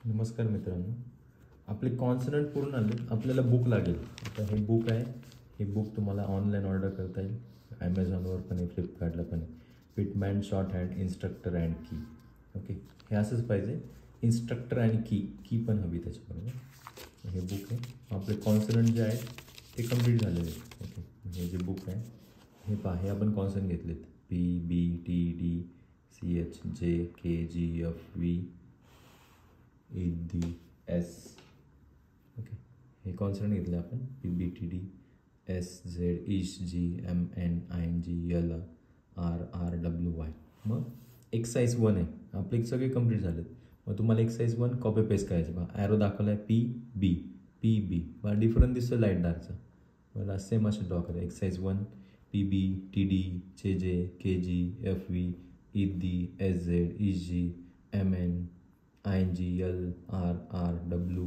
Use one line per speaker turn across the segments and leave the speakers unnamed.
नमस्कार मित्रांनो, आपले कॉन्सनंट पूर्ण आले. आपल्याला बुक लागेल. आता हे बुक आहे. हे बुक तुम्हाला ऑनलाईन ऑर्डर करता येईल. ॲमेझॉनवर पण आहे, फ्लिपकार्टला पण आहे. पिटमॅन शॉर्ट हँड इन्स्ट्रक्टर अँड की. ओके, हे असंच पाहिजे. इन्स्ट्रक्टर आणि की पण हवी त्याच्याबरोबर. हे बुक आहे. आपले कॉन्सनंट जे आहेत ते कम्प्लीट झालेले आहेत. ओके, हे जे बुक आहे हे पहा. हे आपण कॉन्सनंट घेतलेत. P, B, T, D, C, H, J, K, G, F, V, E, D, S. Okay, हे कॉन्सनंट घेतले आपण. P, B, T, D, S, Z, ish, G, M, N, I, N, G, L, R, R, W, Y. मग exercise 1 आहे. आपले सगळे complete झालेत. मग तुम्हाला एक्सरसाइज 1 कॉपी पेस्ट करायचे. बघा ॲरो दाखवला आहे पी बी. पी बी बघा डिफरंट दिसतं लाईट डार्कचा. मला सेम असे ड्रॉ करा. Exercise 1 P B, T D, J J, K G, F V, E D, S Z, ish G, M N, I N G, L, R, R, W,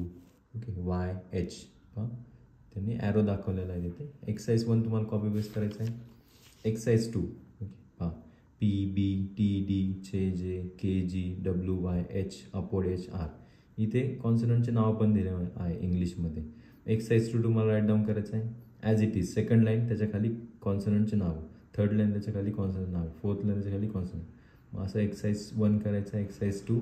okay, Y, H. हां, त्यांनी arrow दाखवलेला आहे तिथे. Exercise 1 तुम्हाला copy paste करायचं आहे. Exercise 2 okay हां, P B, T D, J K G, W, Y, H, upward H, R. इथे कॉन्सनंटचे नाव पण दिले आहे इंग्लिशमध्ये. एक्सरसाइज 2 तुम्हाला राईट डाऊन करायचं आहे as it is. Second line त्याच्या खाली कॉन्सनंटचे नाव, थर्ड लाईन त्याच्या खाली कॉन्सनंट नाव, फोर्थ लाईन त्याच्या खाली कॉन्सनंट. मग असं एक्सरसाइज 1 करायचं आहे. एक्सरसाइज 2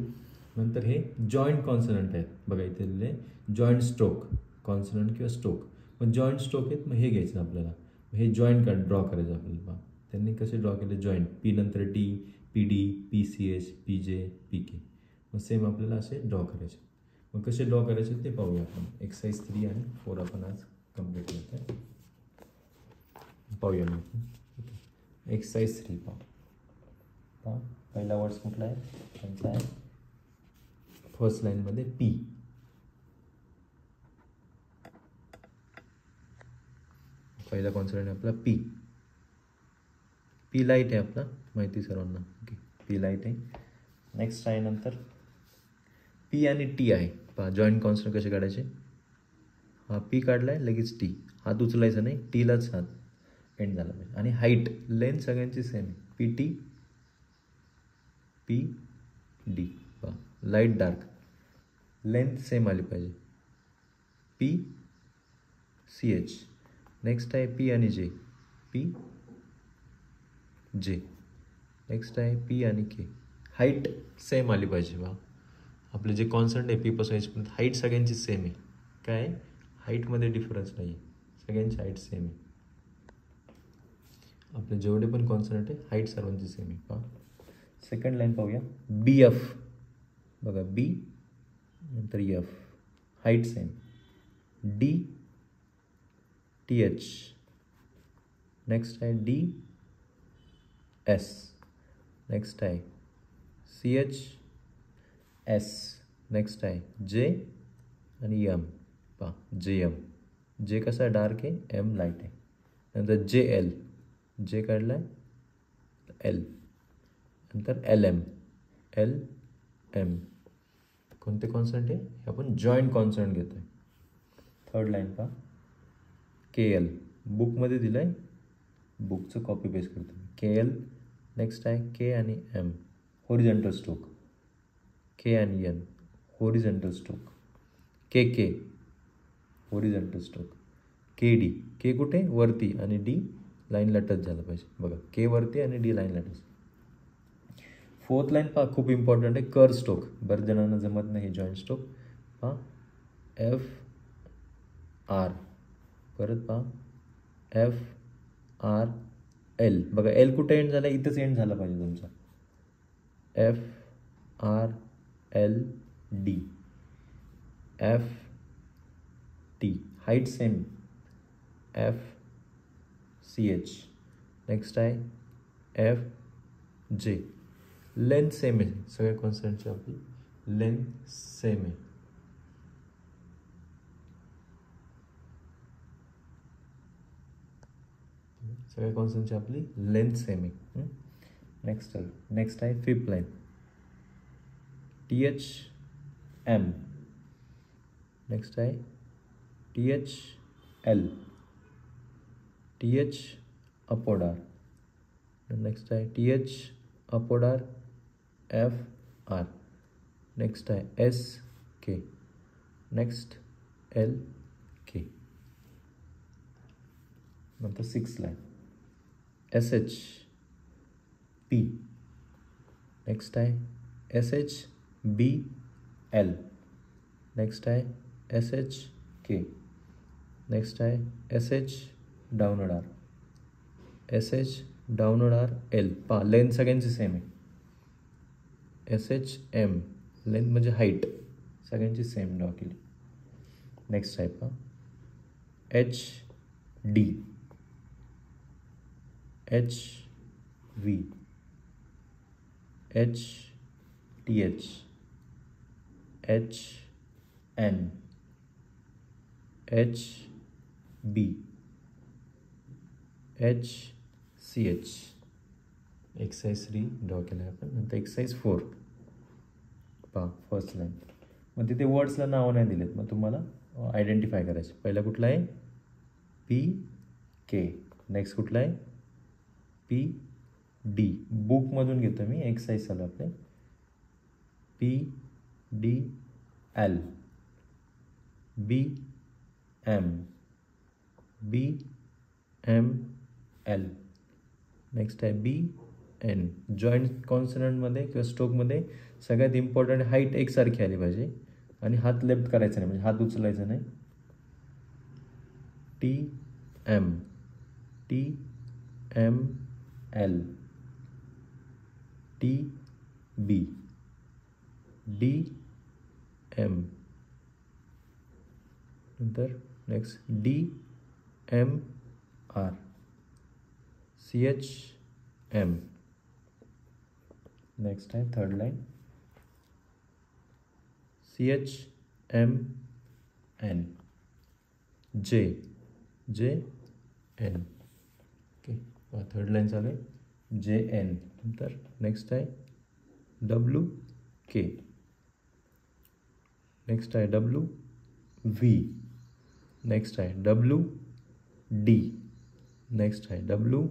नंतर हे जॉईंट कॉन्सनंट आहेत. बघा इथे लिहिले जॉईंट स्ट्रोक, कॉन्सनंट किंवा स्ट्रोक. मग जॉईंट स्ट्रोक आहेत. मग हे घ्यायचं आपल्याला. हे जॉईंट ड्रॉ करायचं आपल्याला. पहा त्यांनी कसे ड्रॉ केले जॉईंट. पी नंतर T, P D, P C H, P J, P K. मग सेम आपल्याला असे ड्रॉ करायचे. मग कसे ड्रॉ करायचे ते पाहूया आपण. एक्सरसाइज 3 आणि 4 आपण आज कम्प्लीट करत आहे. पाहूया मी. एक्सरसाइज 3 पहा. पहिला वर्ड्स कुठला आहे त्यांचा आहे. फर्स्ट लाईनमध्ये पी. पहिला कॉन्सनंट आहे आपला पी. पी लाईट आहे आपला, माहिती सर्वांना. ओके, पी लाईट आहे. नेक्स्ट आहे नंतर पी आणि टी आहे. पहा जॉईंट कॉन्सनंट कसे काढायचे. हा पी काढला आहे, लगेच टी. हात उचलायचा नाही, टीलाच हात एंड झाला पाहिजे. आणि हाईट लेंथ सगळ्यांची सेम आहे. P T, P D. पहा लाईट डार्क, लेंथ सेम आली पाहिजे. P C H. नेक्स्ट आहे पी आणि जे. पी जे. नेक्स्ट आहे पी आणि के. हाईट सेम आली पाहिजे. बा आपले जे कॉन्सनंट आहे पीपासून एचपर्यंत हाईट सगळ्यांची सेम आहे. काय हाईटमध्ये डिफरन्स नाही आहे, सगळ्यांची हाईट सेम आहे. आपले जेवढे पण कॉन्सनंट आहे हाईट सर्वांची सेम आहे. पहा सेकंड लाईन पाहूया. बी एफ. बघा बी नंतर F, height same. D T H. Next आहे डी एस. नेक्स्ट आहे सी एच एस. नेक्स्ट आहे जे आणि एम. पहा जे एम. जे कसा आहे डार्क आहे, एम लाईट आहे. नंतर जे एल. जे काढला आहे एल. नंतर एल एम. L M. कोणते कॉन्सनंट आहे हे आपण जॉईंट कॉन्सनंट घेतो आहे. थर्ड लाईन पहा. के एल. बुकमध्ये दिलं आहे, बुकचं कॉपी पेस्ट करतो मी. के एल. नेक्स्ट आहे के आणि एम, होरिझॉन्टल स्ट्रोक. के आणि N, horizontal stroke. K K, horizontal stroke. K D. K कुठे वरती आणि डी लाईनला टच झालं पाहिजे. बघा के वरती आणि डी लाईनला टच. फोर्थ लाईन पहा खूप इम्पॉर्टंट आहे. कर स्ट्रोक. बऱ्याच जणांना जमत नाही जॉईंट स्ट्रोक. पहा एफ आर. परत पहा एफ आर एल. बघा एल कुठे एंड झाला, इथंच एंड झाला पाहिजे तुमचा. F R L D. F T. Height same. F C H. Next आहे एफ जे. लेंथ सेम आहे सगळ्या कॉन्सनंटची. आपली लेंथ सेम आहे. सगळ्या कॉन्सनंटची आपली लेंथ सेम आहे. नेक्स्ट आहे fifth line. T H M. Next आहे T H L. T H upward R. Next आहे T H upward R F R. Next आहे S K. Next L K. नंतर 6th line S H P. Next आहे S H B L. Next आहे S H K. Next आहे S H downward R. S H downward R L. पहा length सगळ्यांची same आहे. S H M length म्हणजे height सगळ्यांची same draw केली. Next आहे पहा H D. H V. H T H. H N. H B. H C H. Exercise 3 draw केलं आहे आपण. नंतर एक्सरसाइज 4 पहा फर्स्ट लाईन. मग तिथे वर्ड्सला नावं नाही दिलेत, मग तुम्हाला आयडेंटिफाय करायचे. पहिला कुठला आहे पी के. नेक्स्ट कुठला आहे पी डी. बुकमधून घेतो मी एक्सरसाइज चालू आपले. P D L. B M. B M L. Next आहे बी एन. जॉईंट कॉन्सनंटमध्ये किंवा स्ट्रोकमध्ये सगळ्यात इम्पॉर्टंट हाईट एकसारखी आली पाहिजे आणि हात लेफ्ट करायचा नाही, म्हणजे हात उचलायचा नाही. T M. T M L. T B. D M. नंतर next D M R. C H M. Next आहे third line C H M N. J. J N. Okay third line चालू आहे जे एन. नंतर नेक्स्ट आहे W के. Next आहे W V. Next आहे W D. Next आहे डब्ल्यू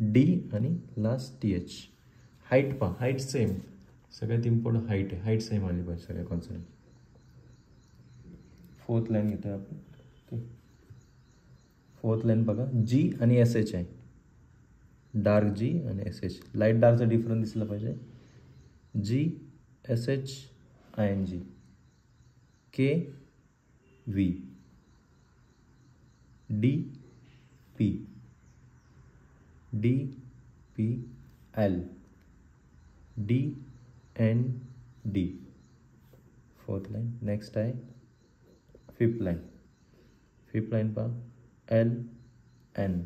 डी आणि लास्ट टी एच. हाईट पहा हाईट सेम. सगळ्यात इम्पॉर्टंट हाईट आहे. हाईट सेम आली पाहिजे सगळ्या कॉन्सनंट. फोर्थ लाईन घेतो आपण. ओके फोर्थ लाईन बघा जी आणि एस एच आहे. डार्क जी आणि एस एच. लाईट डार्कचा डिफरन्स दिसला पाहिजे. G S H I N G. K V. D P. D P L. D N D. Fourth line. Next आहे fifth line. Fifth line पहा L N.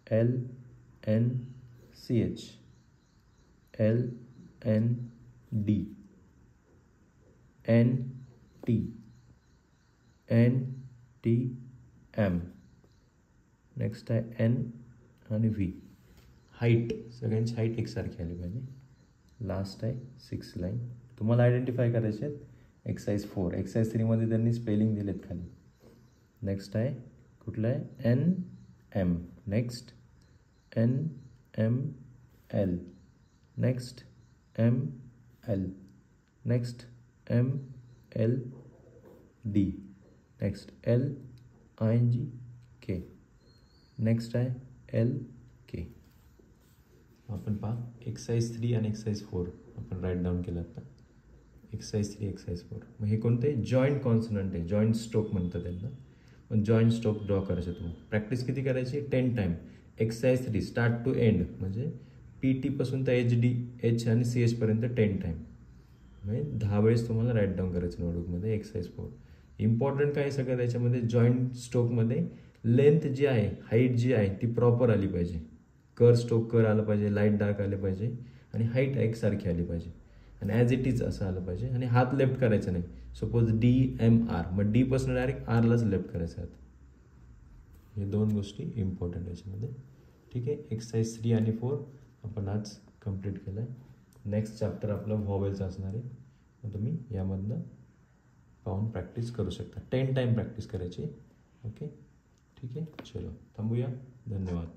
L N C H. L N D. N T. N T M. Next आहे N आणि V. Height सगळ्यांची height एकसारखी आली पाहिजे. Last आहे 6th line. तुम्हाला आयडेंटिफाय करायचे आहेत. एक्सरसाइज 4. एक्सरसाइज 3मध्ये त्यांनी स्पेलिंग दिलेत खाली. नेक्स्ट आहे कुठलं आहे N M. Next N M L. Next M L. Next M L D. Next L I N G K. Next आहे एल के. आपण पहा एक्सरसाइज 3 आणि एक्सरसाइज 4 आपण राईट डाऊन केलं आता. एक्सरसाइज 3 एक्सरसाइज 4 मग हे कोणते जॉईंट कॉन्सनंट आहे. जॉईंट स्ट्रोक म्हणतात त्यांना. पण जॉईंट स्ट्रोक ड्रॉ करायचं तुम्ही. प्रॅक्टिस किती करायची 10 time. Exercise 3 start to end म्हणजे पी टीपासून तर एच डी एच आणि सी एचपर्यंत 10 टाईम. म्हणजे 10 वेळेस तुम्हाला राईट डाऊन करायचं नोटबुकमध्ये. एक्सरसाइज 4 इम्पॉर्टंट काय सगळं त्याच्यामध्ये जॉईंट स्ट्रोकमध्ये लेंथ जी आहे हाईट जी आहे ती प्रॉपर आली पाहिजे. कर स्ट्रोक कर आलं पाहिजे. लाईट डार्क आले पाहिजे आणि हाईट एकसारखी आली पाहिजे आणि ॲज इट इज असं आलं पाहिजे. आणि हात लेफ्ट करायचा नाही. सपोज डी एम आर मग डी पासून डायरेक्ट आरलाच लेफ्ट करायचं हात. हे 2 गोष्टी इम्पॉर्टंट याच्यामध्ये. ठीक आहे एक्सरसाइज 3 आणि 4 आपण आज कंप्लीट केलं आहे. नेक्स्ट चॅप्टर आपलं व्हॉवेल्स असणार आहे. मग तुम्ही यामधनं पाहून प्रॅक्टिस करू शकता. 10 टाईम प्रॅक्टिस करायची. ओके ठीक आहे चलो थांबूया. धन्यवाद.